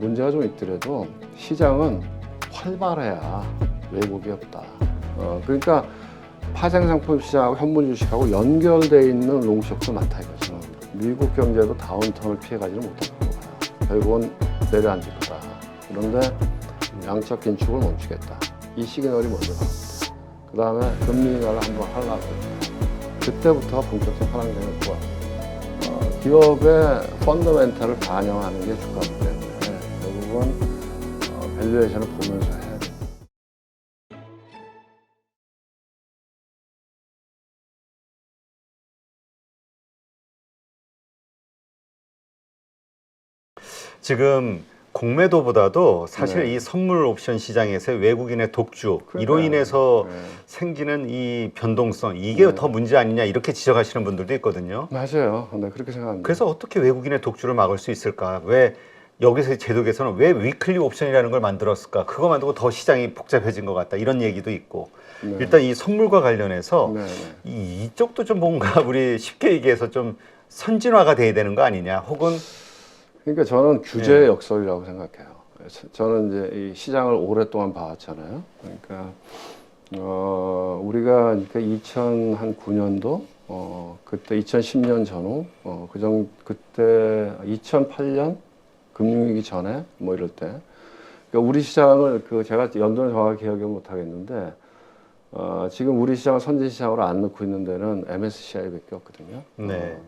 문제가 좀 있더라도 시장은 활발해야 왜곡이 없다. 그러니까 파생상품 시장하고 현물 주식하고 연결되어 있는 롱쇼크가 많다 이거죠. 미국 경제도 다운턴을 피해가지는 못할 거야. 결국은 내려앉을 거다. 그런데 양적 긴축을 멈추겠다. 이 시그널이 먼저 나옵니다. 그 다음에 금리 인하를 한번 하려고 그때부터 본격적 하락장을 보아. 기업의 펀더멘탈을 반영하는 게 주가이기 때문에 결국은 밸류에이션을 보면서 해야 돼요. 지금 공매도보다도 사실 네. 이 선물 옵션 시장에서의 외국인의 독주, 그러니까요. 이로 인해서 네. 생기는 이 변동성, 이게 네. 더 문제 아니냐 이렇게 지적하시는 분들도 있거든요. 맞아요. 네, 그렇게 생각합니다. 그래서 어떻게 외국인의 독주를 막을 수 있을까? 왜 여기서 제도 개선은 왜 위클리 옵션이라는 걸 만들었을까? 그거 만들고 더 시장이 복잡해진 것 같다 이런 얘기도 있고. 네. 일단 이 선물과 관련해서 네, 이쪽도 좀 뭔가 우리 쉽게 얘기해서 좀 선진화가 돼야 되는 거 아니냐? 혹은 그러니까 저는 규제의 역설이라고 생각해요. 저는 이제 이 시장을 오랫동안 봐왔잖아요. 그러니까 우리가 그러니까 2009년도 그때 2010년 전후 그때 2008년 금융위기 전에 뭐 이럴 때 그러니까 우리 시장을 제가 연도는 정확히 기억을 못 하겠는데 지금 우리 시장을 선진 시장으로 안 넣고 있는 데는 MSCI밖에 없거든요. 네.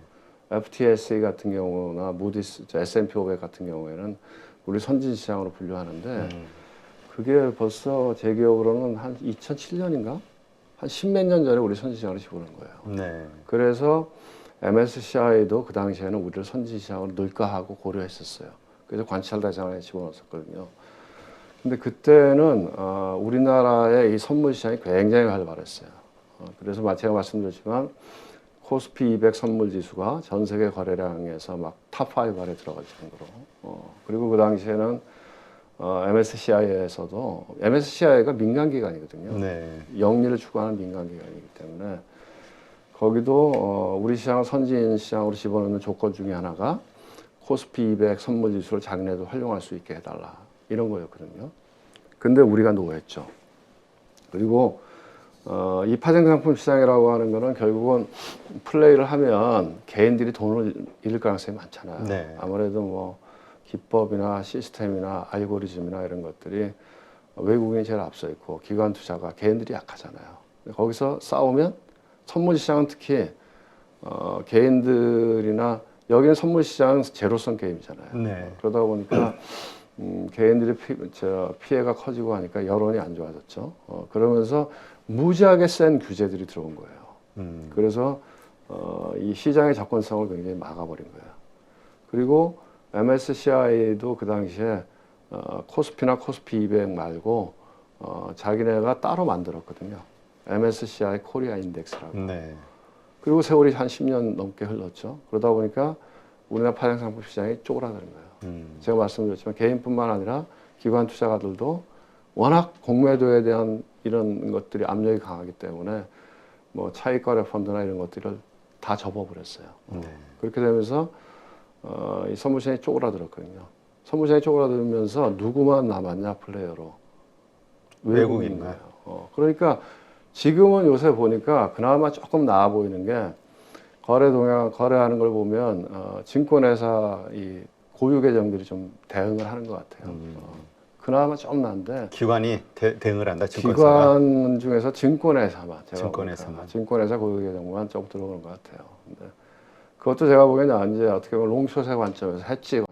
FTSE 같은 경우나 무디스, S&P 500 같은 경우에는 우리 선진 시장으로 분류하는데 그게 벌써 제 기억으로는 한 2007년인가? 한 십몇 년 전에 우리 선진 시장으로 집어넣은 거예요. 네. 그래서 MSCI도 그 당시에는 우리를 선진 시장으로 넣을까 하고 고려했었어요. 그래서 관찰 대상에 집어넣었었거든요. 근데 그때는 우리나라의 이 선물 시장이 굉장히 활발했어요. 그래서 제가 말씀드렸지만 코스피 200 선물 지수가 전 세계 거래량에서 막 탑5 안에 들어갈 정도로. 그리고 그 당시에는 MSCI에서도 MSCI가 민간 기관이거든요. 네. 영리를 추구하는 민간 기관이기 때문에 거기도 우리 시장을 선진 시장으로 집어넣는 조건 중에 하나가 코스피 200 선물 지수를 자기네도 활용할 수 있게 해달라 이런 거였거든요. 근데 우리가 노했죠. 그리고 이 파생상품 시장이라고 하는 거는 결국은 플레이를 하면 개인들이 돈을 잃을 가능성이 많잖아요. 네. 아무래도 뭐 기법이나 시스템이나 알고리즘이나 이런 것들이 외국인이 제일 앞서 있고 기관 투자가 개인들이 약하잖아요. 거기서 싸우면 선물 시장은 특히 개인들이나 여기는 선물 시장은 제로성 게임이잖아요. 네. 그러다 보니까 개인들이 피해가 커지고 하니까 여론이 안 좋아졌죠. 그러면서 무지하게 센 규제들이 들어온 거예요. 그래서 이 시장의 접근성을 굉장히 막아버린 거예요. 그리고 MSCI도 그 당시에 코스피나 코스피 200 말고 자기네가 따로 만들었거든요. MSCI 코리아 인덱스라고. 네. 그리고 세월이 한 10년 넘게 흘렀죠. 그러다 보니까 우리나라 파생상품 시장이 쪼그라드는 거예요. 제가 말씀드렸지만 개인뿐만 아니라 기관 투자가들도 워낙 공매도에 대한 이런 것들이 압력이 강하기 때문에 뭐 차익거래 펀드나 이런 것들을 다 접어버렸어요. 네. 그렇게 되면서 이 선물시장이 쪼그라들었거든요. 선물시장이 쪼그라들면서 누구만 남았냐 플레이어로 외국인 거예요. 그러니까 지금은 요새 보니까 그나마 조금 나아 보이는 게 거래하는 걸 보면 증권회사 이 고유 계정들이 좀 대응을 하는 것 같아요. 그나마 좀 난데 기관이 대응을 한다. 증권사가. 기관 중에서 증권회사만 증권회사만. 증권회사 고유 계정만 좀 들어오는 것 같아요. 근데 그것도 제가 보기에는 이제 어떻게 보면 롱숏의 관점에서 해치.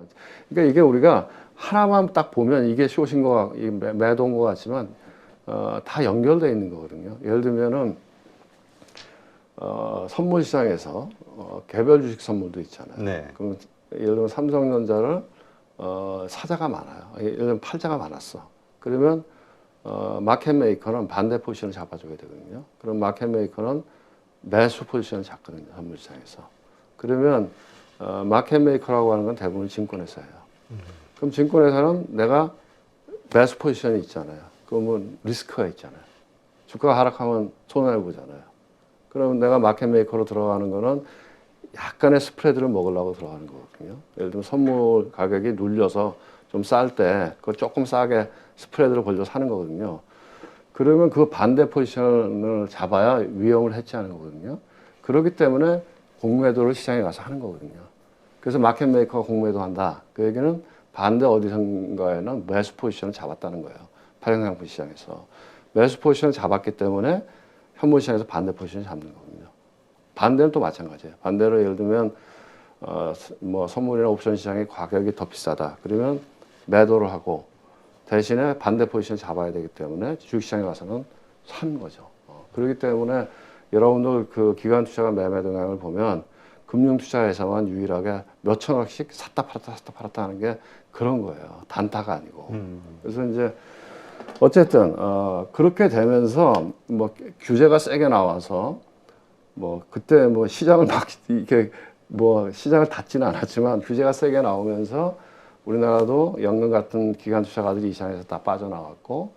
그러니까 이게 우리가 하나만 딱 보면 이게 숏인 거 매도인 것 같지만 다 연결되어 있는 거거든요. 예를 들면은 선물 시장에서 개별 주식 선물도 있잖아요. 네. 그럼 예를 들면 삼성전자를 사자가 많아요. 예를 들면 팔자가 많았어. 그러면 마켓 메이커는 반대 포지션을 잡아줘야 되거든요. 그럼 마켓 메이커는 매수 포지션을 잡거든요. 선물 시장에서. 그러면 마켓 메이커라고 하는 건 대부분 증권회사예요. 그럼 증권회사는 내가 매수 포지션이 있잖아요. 그러면 리스크가 있잖아요. 주가가 하락하면 손해를 보잖아요. 그럼 내가 마켓 메이커로 들어가는 거는 약간의 스프레드를 먹으려고 들어가는 거거든요. 예를 들면 선물 가격이 눌려서 좀 쌀 때 그거 조금 싸게 스프레드를 걸려 사는 거거든요. 그러면 그 반대 포지션을 잡아야 위험을 해치하는 거거든요. 그렇기 때문에 공매도를 시장에 가서 하는 거거든요. 그래서 마켓 메이커가 공매도 한다. 그 얘기는 반대 어디선가에는 매수 포지션을 잡았다는 거예요. 파생상품 시장에서. 매수 포지션을 잡았기 때문에 현물 시장에서 반대 포지션을 잡는 거거든요. 반대는 또 마찬가지예요. 반대로 예를 들면 뭐 선물이나 옵션 시장의 가격이 더 비싸다. 그러면 매도를 하고 대신에 반대 포지션을 잡아야 되기 때문에 주식시장에 가서는 사는 거죠. 그렇기 때문에 여러분들 그 기관 투자가 매매 동향을 보면 금융투자에서만 유일하게 몇 천억씩 샀다 팔았다 하는 게 그런 거예요. 단타가 아니고. 그래서 이제 어쨌든 그렇게 되면서 뭐 규제가 세게 나와서 뭐 그때 뭐 시장을 막 이렇게 뭐 시장을 닫지는 않았지만 규제가 세게 나오면서 우리나라도 연금 같은 기관 투자가들이 이 시장에서 다 빠져나왔고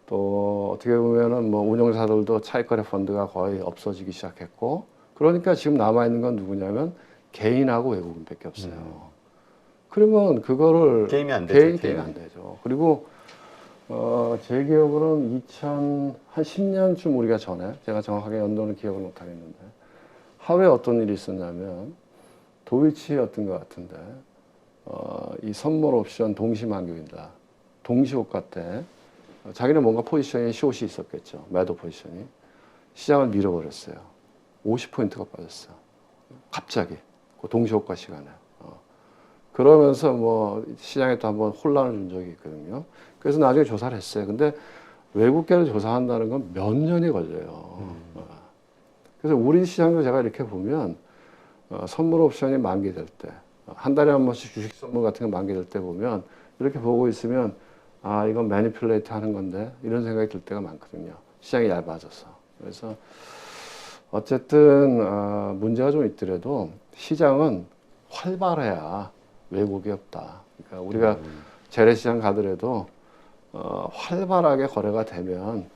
또 어떻게 보면은 뭐 운용사들도 차익거래 펀드가 거의 없어지기 시작했고 그러니까 지금 남아 있는 건 누구냐면 개인하고 외국인밖에 없어요. 그러면 그거를 게임이 안 되죠. 게임이 안 되죠. 그리고 제 기억으로는 한 10년쯤 우리가 전에 제가 정확하게 연도는 기억을 못 하겠는데 하루에 어떤 일이 있었냐면 도이치였던 것 같은데 이 선물 옵션 동시 만기입니다. 동시 호가 때 자기는 뭔가 포지션이 숏이 있었겠죠. 매도 포지션이 시장을 밀어버렸어요. 50포인트가 빠졌어요. 갑자기 그 동시 호가 시간에. 그러면서 뭐 시장에 또 한번 혼란을 준 적이 있거든요. 그래서 나중에 조사를 했어요. 근데 외국계를 조사한다는 건 몇 년이 걸려요. 그래서 우리 시장도 제가 이렇게 보면 선물 옵션이 만기될 때, 한 달에 한 번씩 주식 선물 같은 거 만기될 때 보면 이렇게 보고 있으면 아 이건 매니플레이트 하는 건데 이런 생각이 들 때가 많거든요. 시장이 얇아져서. 그래서 어쨌든 문제가 좀 있더라도 시장은 활발해야 왜곡이 없다. 그러니까 우리가 재래시장 가더라도 활발하게 거래가 되면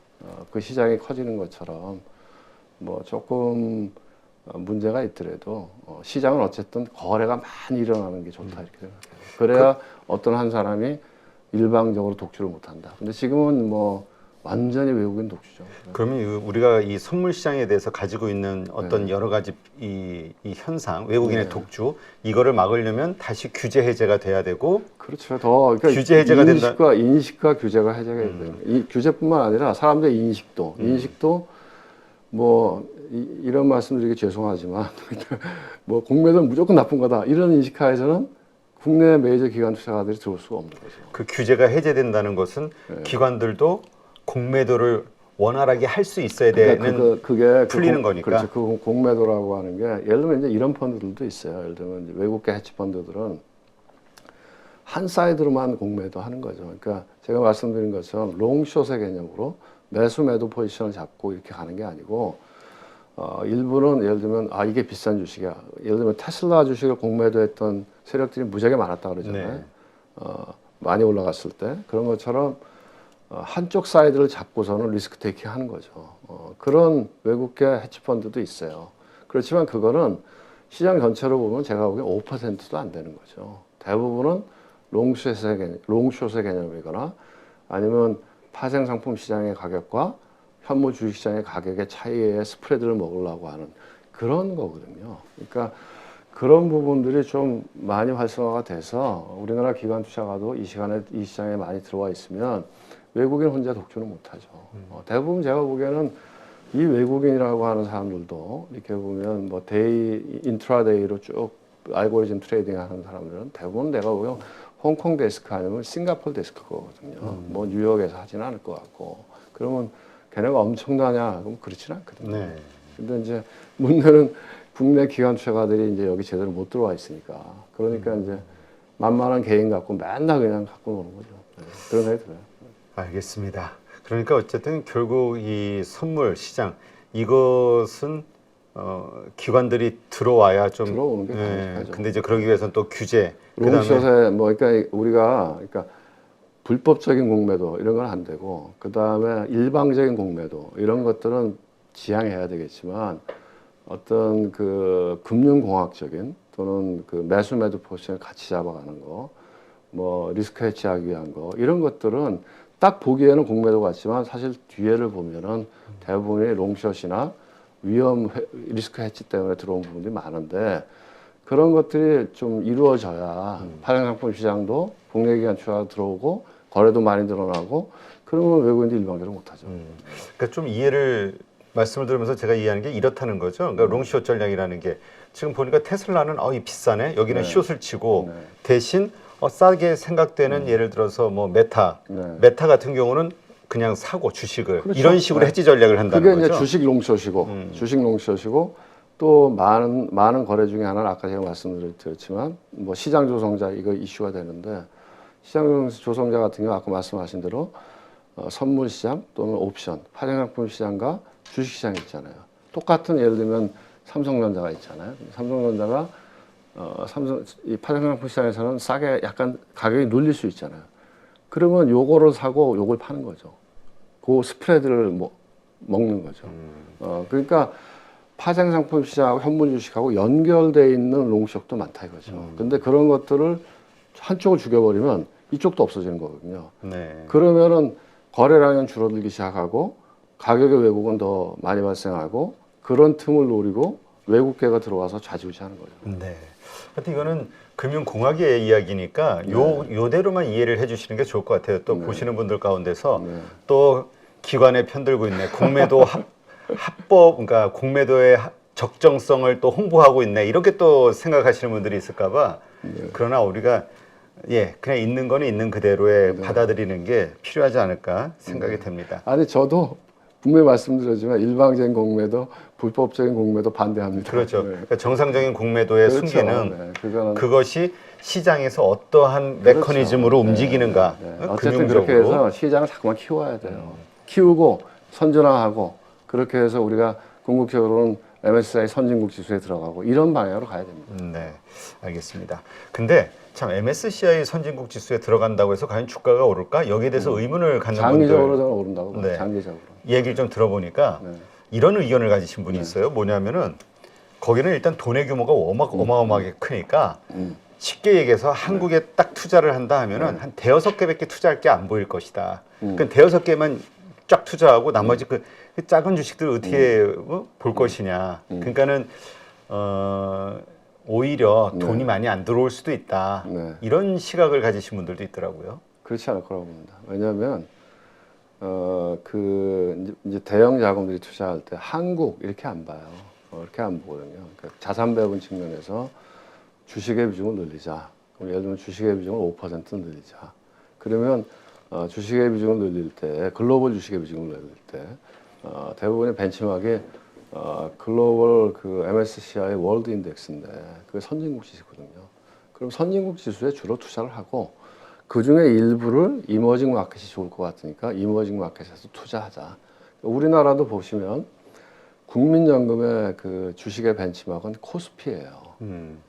그 시장이 커지는 것처럼 뭐 조금 문제가 있더라도 시장은 어쨌든 거래가 많이 일어나는 게 좋다 이렇게 생각해요. 그래야 어떤 한 사람이 일방적으로 독주를 못한다. 근데 지금은 뭐 완전히 외국인 독주죠. 그러면 우리가 이 선물 시장에 대해서 가지고 있는 어떤 여러 가지 이 현상, 외국인의 독주 이거를 막으려면 다시 규제 해제가 돼야 되고 그렇죠. 더 그러니까 규제 해제가 인식과 규제가 해제가 돼야 돼요. 이 규제뿐만 아니라 사람들의 인식도 뭐 이런 말씀드리기 죄송하지만 뭐 공매도는 무조건 나쁜 거다 이런 인식하에서는 국내 메이저 기관 투자가들이 들어올 수가 없는 거죠. 그 규제가 해제된다는 것은 기관들도 공매도를 원활하게 할 수 있어야 되는 그게 풀리는 거니까. 그렇죠. 그 공매도라고 하는 게 예를 들면 이제 이런 펀드들도 있어요. 예를 들면 이제 외국계 해치 펀드들은 한 사이드로만 공매도 하는 거죠. 그러니까 제가 말씀드린 것처럼 롱숏의 개념으로 매수 매도 포지션을 잡고 이렇게 가는 게 아니고 일부는 예를 들면 이게 비싼 주식이야. 예를 들면 테슬라 주식을 공매도했던 세력들이 무지하게 많았다 그러잖아요. 네. 많이 올라갔을 때 그런 것처럼 한쪽 사이드를 잡고서는 리스크 테이킹 하는 거죠. 그런 외국계 해치펀드도 있어요. 그렇지만 그거는 시장 전체로 보면 제가 보기엔 5%도 안 되는 거죠. 대부분은 롱숏의 개념이거나 아니면 파생상품 시장의 가격과 현물 주식시장의 가격의 차이의 스프레드를 먹으려고 하는 그런 거거든요. 그러니까 그런 부분들이 좀 많이 활성화가 돼서 우리나라 기관 투자가도 이 시장에 많이 들어와 있으면 외국인 혼자 독주는 못하죠. 대부분 제가 보기에는 이 외국인이라고 하는 사람들도 이렇게 보면 뭐 인트라데이로 쭉 알고리즘 트레이딩 하는 사람들은 대부분 내가 보면 홍콩 데스크 아니면 싱가포르 데스크 거거든요. 뭐 뉴욕에서 하지는 않을 것 같고 그러면 걔네가 엄청나냐? 그럼 그렇지는 않거든요. 네. 근데 이제 문제는 국내 기관 투자가들이 이제 여기 제대로 못 들어와 있으니까 그러니까 이제 만만한 개인 갖고 맨날 그냥 갖고 노는 거죠. 그런 생각이 들어요. 알겠습니다. 그러니까 어쨌든 결국 이 선물 시장 이것은 기관들이 들어와야 좀 들어오는 게 바람직하죠. 근데 이제 그러기 위해서는 또 규제 롱숏에 뭐 그러니까 우리가 불법적인 공매도 이런 건 안 되고 그 다음에 일방적인 공매도 이런 것들은 지양해야 되겠지만 어떤 그 금융공학적인 또는 그 매수 매도 포지션을 같이 잡아가는 거 뭐 리스크 해치하기 위한 거 이런 것들은 딱 보기에는 공매도 같지만 사실 뒤에를 보면은 대부분이 롱숏이나 리스크 해치 때문에 들어온 부분들이 많은데 그런 것들이 좀 이루어져야 파생상품 시장도 국내 기관 투자가 들어오고 거래도 많이 늘어나고 그러면 외국인들이 일방적으로 못하죠. 그러니까 좀 말씀을 들으면서 제가 이해하는 게 이렇다는 거죠. 그러니까 롱숏 전략이라는 게 지금 보니까 테슬라는 이 비싸네. 여기는 네. 숏을 치고 네. 대신 싸게 생각되는 예를 들어서 뭐 메타 같은 경우는 그냥 사고 주식을 그렇죠. 이런 식으로 네. 해지 전략을 한다는 그게 거죠. 이제 주식 롱숏이고 주식 롱숏이고 또 많은 거래 중에 하나는 아까 제가 말씀드렸지만 뭐 시장 조성자 이거 이슈가 되는데 시장 조성자 같은 경우 아까 말씀하신 대로 선물 시장 또는 옵션 파생상품 시장과 주식 시장이 있잖아요. 똑같은 예를 들면 삼성전자가 있잖아요. 삼성전자가 이 파생상품 시장에서는 싸게 약간 가격이 눌릴 수 있잖아요. 그러면 요거를 사고 요걸 파는 거죠. 그 스프레드를 먹는 거죠. 그러니까 파생상품 시장하고 현물 주식하고 연결돼 있는 롱숏도 많다 이거죠. 근데 그런 것들을 한쪽을 죽여버리면 이쪽도 없어지는 거거든요. 네. 그러면은 거래량은 줄어들기 시작하고 가격의 왜곡은 더 많이 발생하고 그런 틈을 노리고 외국계가 들어와서 좌지우지하는 거죠. 네. 하여튼 이거는 금융공학의 이야기니까 요대로만 이해를 해주시는 게 좋을 것 같아요. 또 보시는 분들 가운데서 또 기관에 편들고 있네. 공매도 합법, 그러니까 공매도의 적정성을 또 홍보하고 있네. 이렇게 또 생각하시는 분들이 있을까봐. 그러나 우리가 그냥 있는 거는 있는 그대로에 받아들이는 게 필요하지 않을까 생각이 됩니다. 아니 저도 분명히 말씀드렸지만 일방적인 공매도 불법적인 공매도 반대합니다. 그렇죠. 그러니까 정상적인 공매도의 그렇죠. 순기는 그거는 그것이 시장에서 어떠한 메커니즘으로 움직이는가. 어쨌든 그렇게 해서 시장을 자꾸만 키워야 돼요. 키우고 선진화하고 그렇게 해서 우리가 궁극적으로는 MSCI 선진국 지수에 들어가고 이런 방향으로 가야 됩니다. 네, 알겠습니다. 근데 참 MSCI 선진국 지수에 들어간다고 해서 과연 주가가 오를까? 여기에 대해서 의문을 갖는 장기적으로 분들 저는 오른다고 봐요. 네. 장기적으로. 얘기를 좀 들어보니까 이런 의견을 가지신 분이 있어요. 뭐냐면은 거기는 일단 돈의 규모가 어마어마하게 크니까 쉽게 얘기해서 한국에 딱 투자를 한다 하면은 한 대여섯 개밖에 투자할 게 안 보일 것이다. 그러니까 대여섯 개만 쫙 투자하고 나머지 그 작은 주식들 어떻게 볼 것이냐. 그러니까는 오히려 돈이 많이 안 들어올 수도 있다. 이런 시각을 가지신 분들도 있더라고요. 그렇지 않을 거라고 봅니다. 왜냐하면 이제 대형 자금들이 투자할 때 한국 이렇게 안 봐요. 이렇게 안 보거든요. 그러니까 자산 배분 측면에서 주식의 비중을 늘리자. 그럼 예를 들면 주식의 비중을 5% 늘리자. 그러면 주식의 비중을 늘릴 때 글로벌 주식의 비중을 늘릴 때 대부분의 벤치마크가 글로벌 MSCI 월드 인덱스인데 그게 선진국 지수거든요. 그럼 선진국 지수에 주로 투자를 하고 그 중에 일부를 이머징 마켓이 좋을 것 같으니까 이머징 마켓에서 투자하자. 우리나라도 보시면 국민연금의 그 주식의 벤치마크는 코스피예요.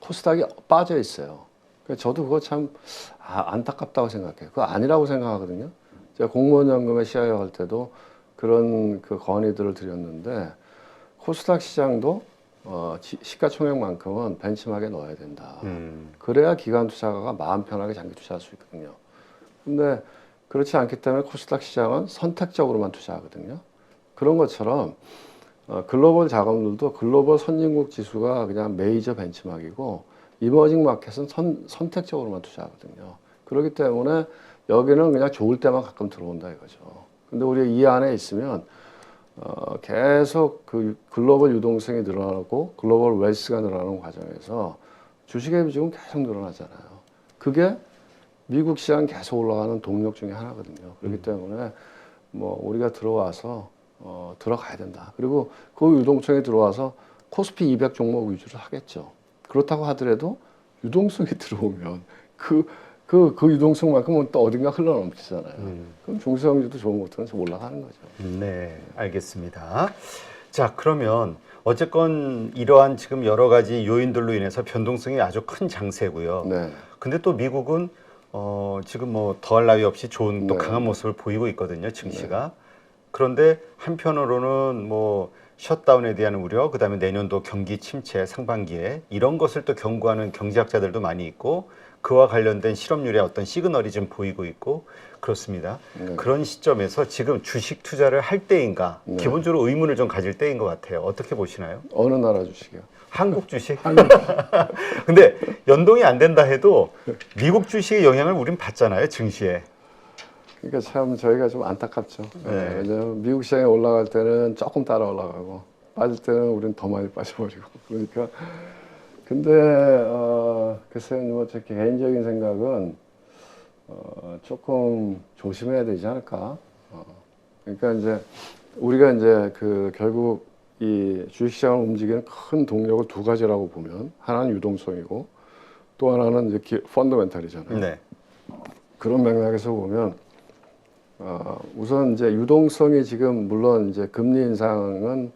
코스닥이 빠져 있어요. 저도 그거 참 안타깝다고 생각해요. 그거 아니라고 생각하거든요. 제가 공무원연금에 시야할 때도 그런 그 건의들을 드렸는데 코스닥 시장도 시가총액만큼은 벤치마크에 넣어야 된다. 그래야 기관 투자가가 마음 편하게 장기 투자할 수 있거든요. 근데 그렇지 않기 때문에 코스닥 시장은 선택적으로만 투자하거든요. 그런 것처럼 글로벌 자금들도 글로벌 선진국 지수가 그냥 메이저 벤치마크이고 이머징 마켓은 선택적으로만 투자하거든요. 그렇기 때문에 여기는 그냥 좋을 때만 가끔 들어온다 이거죠. 근데 우리가 이 안에 있으면 계속 그 글로벌 유동성이 늘어나고 글로벌 웨스가 늘어나는 과정에서 주식의 비중은 계속 늘어나잖아요. 그게 미국 시장 계속 올라가는 동력 중에 하나거든요. 그렇기 때문에 우리가 들어와서 들어가야 된다. 그리고 그 유동성이 들어와서 코스피 200 종목 위주로 하겠죠. 그렇다고 하더라도 유동성이 들어오면 그 유동성만큼은 또 어딘가 흘러넘치잖아요. 그럼 중소형주도 좋은 것들은 좀 올라가는 거죠. 네, 알겠습니다. 자, 그러면 어쨌건 이러한 지금 여러 가지 요인들로 인해서 변동성이 아주 큰 장세고요. 네. 근데 또 미국은 지금 더할 나위 없이 좋은 또 네. 강한 모습을 보이고 있거든요, 증시가. 그런데 한편으로는 셧다운에 대한 우려, 그다음에 내년도 경기 침체 상반기에 이런 것을 또 경고하는 경제학자들도 많이 있고, 그와 관련된 실업률의 어떤 시그널이 좀 보이고 있고 그렇습니다. 네. 그런 시점에서 지금 주식 투자를 할 때인가 네. 기본적으로 의문을 좀 가질 때인 것 같아요. 어떻게 보시나요? 어느 나라 주식이요? 한국 주식? 근데 연동이 안 된다 해도 미국 주식의 영향을 우린 받잖아요, 증시에. 그러니까 참 저희가 좀 안타깝죠. 네. 왜냐하면 미국 시장에 올라갈 때는 조금 따라 올라가고 빠질 때는 우리는 더 많이 빠져버리고 그러니까 근데 글쎄요, 뭐 제 개인적인 생각은 조금 조심해야 되지 않을까. 그러니까 이제 우리가 이제 그 결국 이 주식시장을 움직이는 큰 동력을 두 가지라고 보면 하나는 유동성이고 또 하나는 이제 펀더멘탈이잖아요. 네. 그런 맥락에서 보면 우선 이제 유동성이 지금 물론 이제 금리 인상은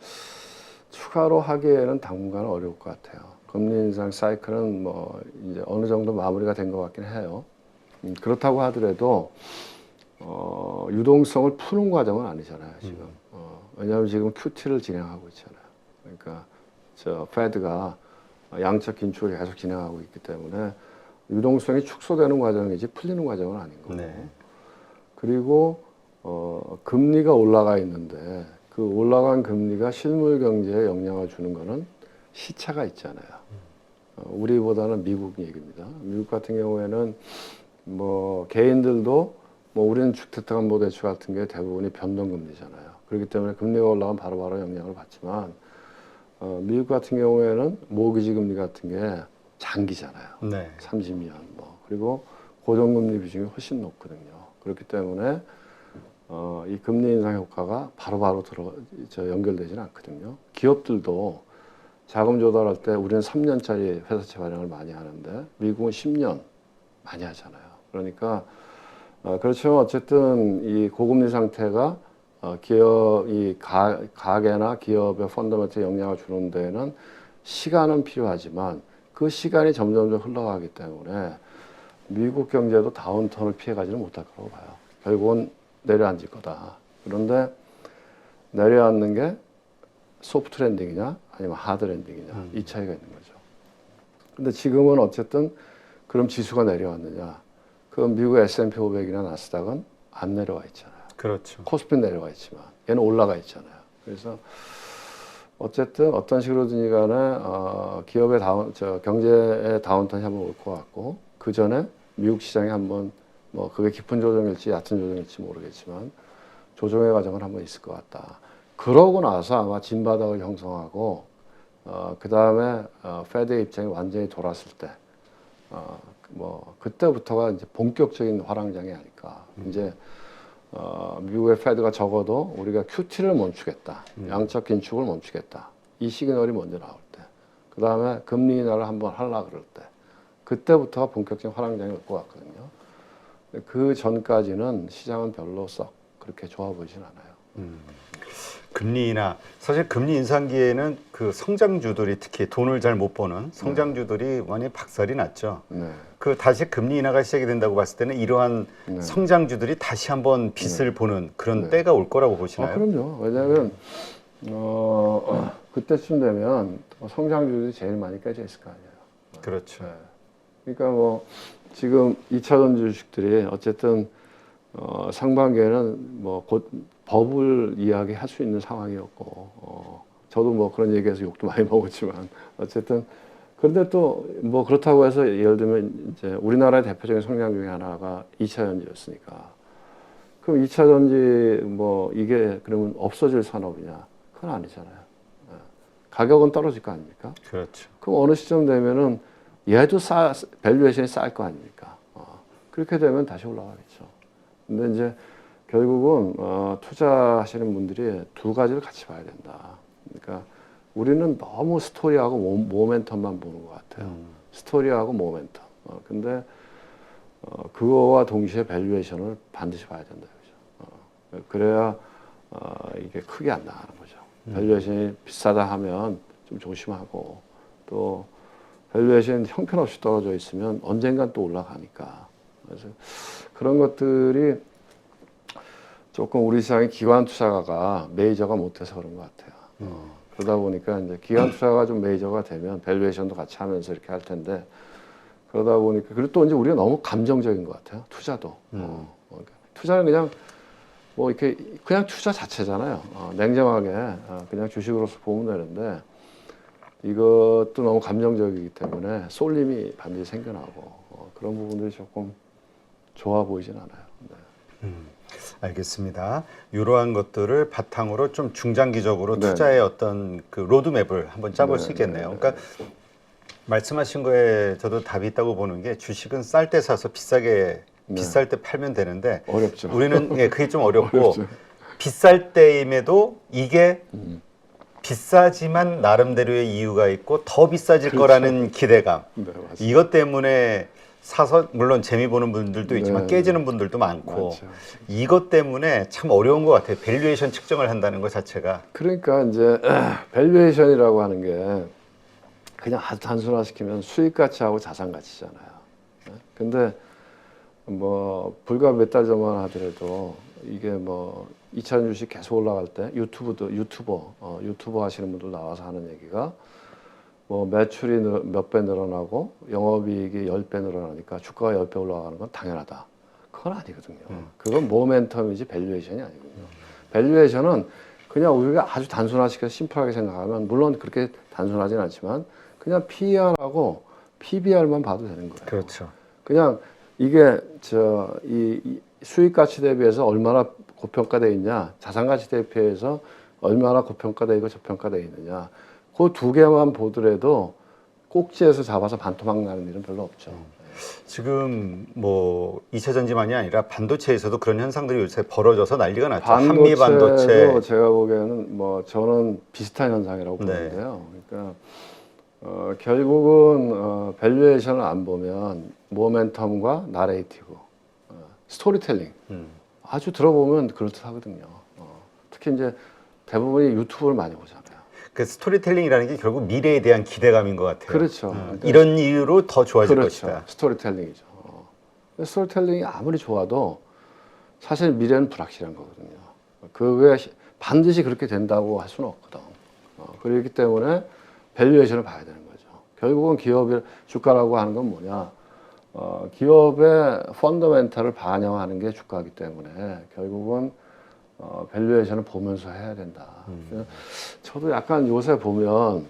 추가로 하기에는 당분간은 어려울 것 같아요. 금리 인상 사이클은 뭐 이제 어느 정도 마무리가 된 것 같긴 해요. 그렇다고 하더라도 유동성을 푸는 과정은 아니잖아요, 지금. 왜냐하면 지금 QT를 진행하고 있잖아요. 그러니까 저 패드가 양적 긴축을 계속 진행하고 있기 때문에 유동성이 축소되는 과정이지 풀리는 과정은 아닌 거고. 네. 그리고 금리가 올라가 있는데 그 올라간 금리가 실물 경제에 영향을 주는 거는 시차가 있잖아요. 우리보다는 미국 얘기입니다. 미국 같은 경우에는 뭐 개인들도 뭐 우리는 주택담보대출 같은 게 대부분이 변동금리잖아요. 그렇기 때문에 금리가 올라가면 바로바로 영향을 받지만 미국 같은 경우에는 모기지 금리 같은 게 장기잖아요. 네. 30년 뭐 그리고 고정금리 비중이 훨씬 높거든요. 그렇기 때문에 이 금리 인상 효과가 바로바로 연결되지는 않거든요. 기업들도 자금 조달할 때 우리는 3년짜리 회사채 발행을 많이 하는데 미국은 10년 많이 하잖아요. 그러니까 그렇지만 어쨌든 이 고금리 상태가 기업 이 가계나 기업의 펀더멘트에 영향을 주는 데는 시간은 필요하지만 그 시간이 점점 흘러가기 때문에 미국 경제도 다운턴을 피해가지는 못할 거라고 봐요. 결국은 내려앉을 거다. 그런데 내려앉는 게 소프트 랜딩이냐 아니면 하드 랜딩이냐 이 차이가 있는 거죠. 근데 지금은 어쨌든 그럼 지수가 내려왔느냐? 그럼 미국 S&P 500이나 나스닥은 안 내려와 있잖아요. 그렇죠. 코스피 내려와 있지만 얘는 올라가 있잖아요. 그래서 어쨌든 어떤 식으로든지 간에 기업의 경제의 다운턴이 한번 올 것 같고 그 전에 미국 시장이 한번 뭐 그게 깊은 조정일지 얕은 조정일지 모르겠지만 조정의 과정은 한번 있을 것 같다. 그러고 나서 아마 진바닥을 형성하고 그 다음에 페드의 입장이 완전히 돌았을 때 뭐 그때부터가 이제 본격적인 화랑장이 아닐까. 이제 미국의 페드가 적어도 우리가 QT를 멈추겠다, 양적 긴축을 멈추겠다. 이 시그널이 먼저 나올 때, 그 다음에 금리 인하를 한번 하려 그럴 때, 그때부터가 본격적인 화랑장이 올 것 같거든요. 그 전까지는 시장은 별로 썩 그렇게 좋아 보이진 않아요. 금리 인하 사실 금리 인상기에는 그 성장주들이 특히 돈을 잘 못 버는 성장주들이 많이 박살이 났죠. 네. 그 다시 금리 인하가 시작이 된다고 봤을 때는 이러한 네. 성장주들이 다시 한번 빛을 보는 그런 때가 올 거라고 보시나요? 그럼요. 왜냐하면 그때쯤 되면 성장주들이 제일 많이 깨져 있을 거 아니에요. 그렇죠. 네. 그러니까 뭐 지금 2차전 주식들이 어쨌든 상반기에는 뭐 곧 버블 이야기 할 수 있는 상황이었고 저도 뭐 그런 얘기해서 욕도 많이 먹었지만 어쨌든 그런데 또 뭐 그렇다고 해서 예를 들면 이제 우리나라의 대표적인 성장 중에 하나가 2차 전지였으니까 그럼 2차 전지 뭐 이게 그러면 없어질 산업이냐? 그건 아니잖아요. 가격은 떨어질 거 아닙니까? 그렇죠. 그럼 어느 시점 되면은 얘도 밸류에이션이 쌓일 거 아닙니까? 그렇게 되면 다시 올라가겠죠. 근데 이제 결국은 투자하시는 분들이 두 가지를 같이 봐야 된다. 그러니까 우리는 너무 스토리하고 모멘텀만 보는 것 같아요. 스토리하고 모멘텀. 근데 그거와 동시에 밸류에이션을 반드시 봐야 된다. 그죠? 그래야 이게 크게 안 나가는 거죠. 밸류에이션이 비싸다 하면 좀 조심하고 또 밸류에이션이 형편없이 떨어져 있으면 언젠간 또 올라가니까. 그래서 그런 것들이 조금 우리 시장의 기관 투자가가 메이저가 못해서 그런 것 같아요. 그러다 보니까 이제 기관 투자가 좀 메이저가 되면 밸류에이션도 같이 하면서 이렇게 할 텐데 그러다 보니까 그리고 또 이제 우리가 너무 감정적인 것 같아요. 투자도. 그러니까 투자는 그냥 뭐 이렇게 그냥 투자 자체잖아요. 냉정하게 그냥 주식으로서 보면 되는데 이것도 너무 감정적이기 때문에 쏠림이 반드시 생겨나고 그런 부분들이 조금 좋아 보이진 않아요. 네. 알겠습니다. 이러한 것들을 바탕으로 좀 중장기적으로 네. 투자의 어떤 그 로드맵을 한번 짜볼 네, 수 있겠네요. 네, 네. 그러니까 말씀하신 거에 저도 답이 있다고 보는 게 주식은 쌀 때 사서 비싸게 네. 비쌀 때 팔면 되는데 어렵죠. 우리는 예, 그게 좀 어렵고 어렵죠. 비쌀 때임에도 이게 비싸지만 나름대로의 이유가 있고 더 비싸질 그렇죠. 거라는 기대감. 네, 맞습니다. 이것 때문에 사서 물론 재미 보는 분들도 있지만 네, 깨지는 분들도 많고 맞죠. 이것 때문에 참 어려운 것 같아요. 밸류에이션 측정을 한다는 것 자체가. 그러니까 이제 밸류에이션이라고 하는 게 그냥 아주 단순화시키면 수익 가치하고 자산 가치잖아요. 네? 근데 뭐 불과 몇 달 전만 하더라도 이게 뭐 2차 주식 계속 올라갈 때 유튜버 하시는 분들 나와서 하는 얘기가 뭐 매출이 몇 배 늘어나고 영업이익이 10배 늘어나니까 주가가 10배 올라가는 건 당연하다. 그건 아니거든요. 그건 모멘텀이지 밸류에이션이 아니거든요. 밸류에이션은 그냥 우리가 아주 단순화시켜서 심플하게 생각하면 물론 그렇게 단순하진 않지만 그냥 PER하고 PBR만 봐도 되는 거예요. 그렇죠. 그냥 이게 이 수익 가치 대비해서 얼마나 고평가되어 있냐, 자산 가치 대비해서 얼마나 고평가되어 있고 저평가되어 있느냐, 그 두 개만 보더라도 꼭지에서 잡아서 반토막 나는 일은 별로 없죠. 지금 뭐 2차 전지만이 아니라 반도체에서도 그런 현상들이 요새 벌어져서 난리가 났죠. 한미 반도체. 반도체도 제가 보기에는 뭐 저는 비슷한 현상이라고 네. 보는데요. 그러니까 결국은 밸류에이션을 안 보면 모멘텀과 나레이티브, 스토리텔링 아주 들어보면 그럴듯하거든요. 특히 이제 대부분이 유튜브를 많이 보잖아요. 그 스토리텔링이라는 게 결국 미래에 대한 기대감인 것 같아요. 그렇죠. 그러니까 이런 이유로 더 좋아질 그렇죠. 것이다. 스토리텔링이죠. 스토리텔링이 아무리 좋아도 사실 미래는 불확실한 거거든요. 그게 반드시 그렇게 된다고 할 수는 없거든. 그렇기 때문에 밸류에이션을 봐야 되는 거죠. 결국은 기업의 주가라고 하는 건 뭐냐? 기업의 펀더멘탈을 반영하는 게 주가이기 때문에 결국은 밸류에이션을 보면서 해야 된다. 저도 약간 요새 보면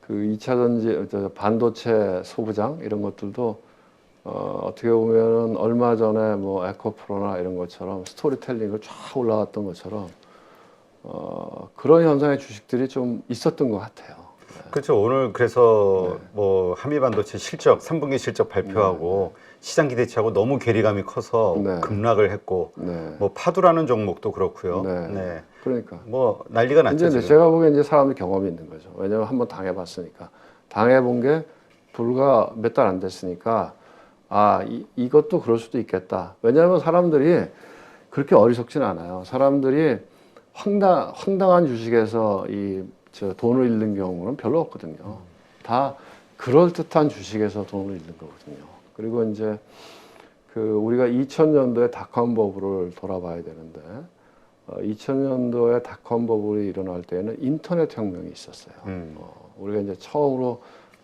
그 2차 전지 반도체 소부장 이런 것들도 어떻게 보면은 얼마 전에 뭐 에코프로나 이런 것처럼 스토리텔링을 쫙 올라갔던 것처럼 그런 현상의 주식들이 좀 있었던 것 같아요. 그렇죠. 오늘 그래서 뭐 한미 반도체 실적 3분기 실적 발표하고 시장 기대치하고 너무 괴리감이 커서 네. 급락을 했고 네. 뭐 파두라는 종목도 그렇고요. 네. 네. 그러니까 뭐 난리가 났죠. 이제 지금. 제가 보기엔 이제 사람들 경험이 있는 거죠. 왜냐면 한번 당해봤으니까 당해본 게 불과 몇 달 안 됐으니까 이것도 그럴 수도 있겠다. 왜냐하면 사람들이 그렇게 어리석진 않아요. 사람들이 황당한 주식에서 돈을 잃는 경우는 별로 없거든요. 다 그럴듯한 주식에서 돈을 잃는 거거든요. 그리고 이제 우리가 2000년도에 닷컴 버블을 돌아봐야 되는데 2000년도에 닷컴 버블이 일어날 때에는 인터넷 혁명이 있었어요. 우리가 이제 처음으로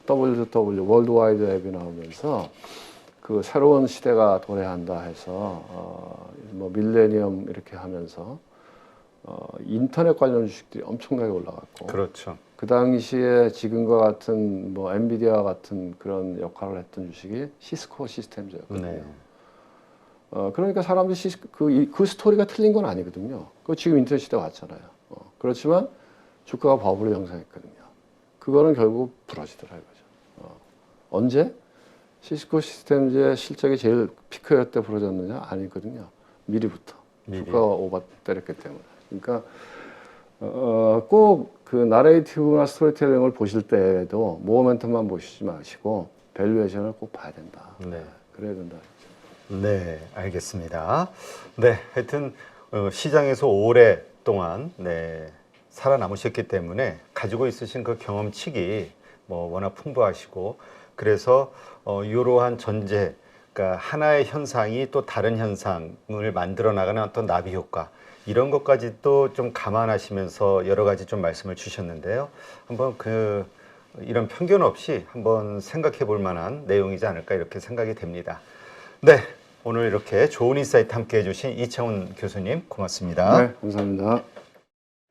WW 월드 와이드 웹이 나오면서 그 새로운 시대가 도래한다 해서 뭐 밀레니엄 이렇게 하면서 인터넷 관련 주식들이 엄청나게 올라갔고 그렇죠. 그 당시에 지금과 같은 뭐 엔비디아 같은 그런 역할을 했던 주식이 시스코 시스템즈였거든요. 네. 그러니까 사람들이 그 스토리가 틀린 건 아니거든요. 그 지금 인터넷 시대 왔잖아요. 그렇지만 주가가 버블을 형성했거든요. 그거는 결국 부러지더라고요. 언제? 시스코 시스템즈의 실적이 제일 피크였을 때 부러졌느냐? 아니거든요. 미리부터. 주가가 오바 때렸기 때문에. 그러니까 꼭 그 나레이티브나 스토리텔링을 보실 때에도 모멘텀만 보시지 마시고 밸류에이션을 꼭 봐야 된다. 네. 그래야 된다. 네, 알겠습니다. 네, 하여튼 시장에서 오랫동안 살아남으셨기 때문에 가지고 있으신 그 경험치기 뭐 워낙 풍부하시고 그래서 이러한 전제, 그러니까 하나의 현상이 또 다른 현상을 만들어 나가는 어떤 나비 효과 이런 것까지 또 좀 감안하시면서 여러 가지 좀 말씀을 주셨는데요. 한번 이런 편견 없이 한번 생각해 볼 만한 내용이지 않을까 이렇게 생각이 됩니다. 네, 오늘 이렇게 좋은 인사이트 함께 해주신 이창훈 교수님 고맙습니다. 네, 감사합니다.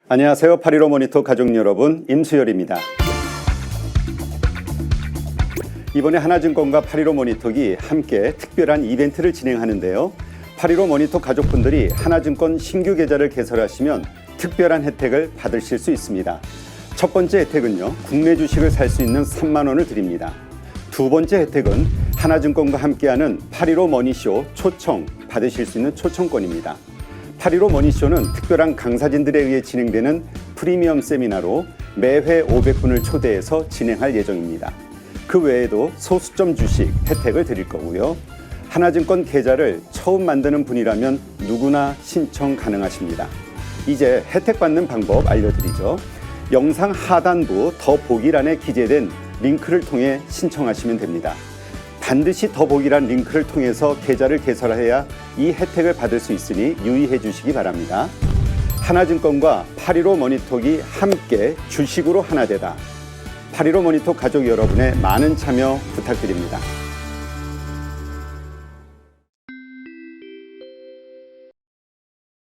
안녕하세요. 8.15 모니터 가족 여러분, 임수열입니다. 이번에 하나증권과 8.15 모니터기 함께 특별한 이벤트를 진행하는데요. 8.15 모니터 가족분들이 하나증권 신규 계좌를 개설하시면 특별한 혜택을 받으실 수 있습니다. 첫 번째 혜택은요, 국내 주식을 살 수 있는 3만 원을 드립니다. 두 번째 혜택은 하나증권과 함께하는 8.15 머니쇼 초청 받으실 수 있는 초청권입니다. 8.15 머니쇼는 특별한 강사진들에 의해 진행되는 프리미엄 세미나로 매회 500분을 초대해서 진행할 예정입니다. 그 외에도 소수점 주식 혜택을 드릴 거고요. 하나증권 계좌를 처음 만드는 분이라면 누구나 신청 가능하십니다. 이제 혜택 받는 방법 알려드리죠. 영상 하단부 더보기란에 기재된 링크를 통해 신청하시면 됩니다. 반드시 더보기란 링크를 통해서 계좌를 개설해야 이 혜택을 받을 수 있으니 유의해 주시기 바랍니다. 하나증권과 8.15 모니터기 함께 주식으로 하나 되다. 8.15 모니터 가족 여러분의 많은 참여 부탁드립니다.